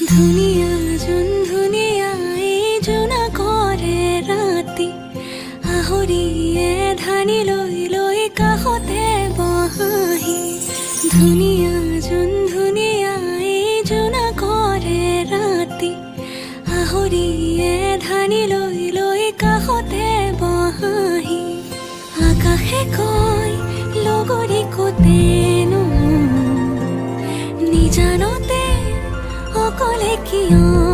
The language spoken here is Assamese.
ধুনীয়া যোন ধুনীয়া এই জোনা কৰে ৰাতি আহৰিয়ে ধানি লৈ লৈ কাষতে বহাহি ধুনীয়া যোন ধুনীয়া এই জোনা কৰে ৰাতি আহৰিয়ে ধানি লৈ লৈ কাষতে বহাহি আকাশে কয় লগৰী কোতেনো নিজানতে অকলে কিয়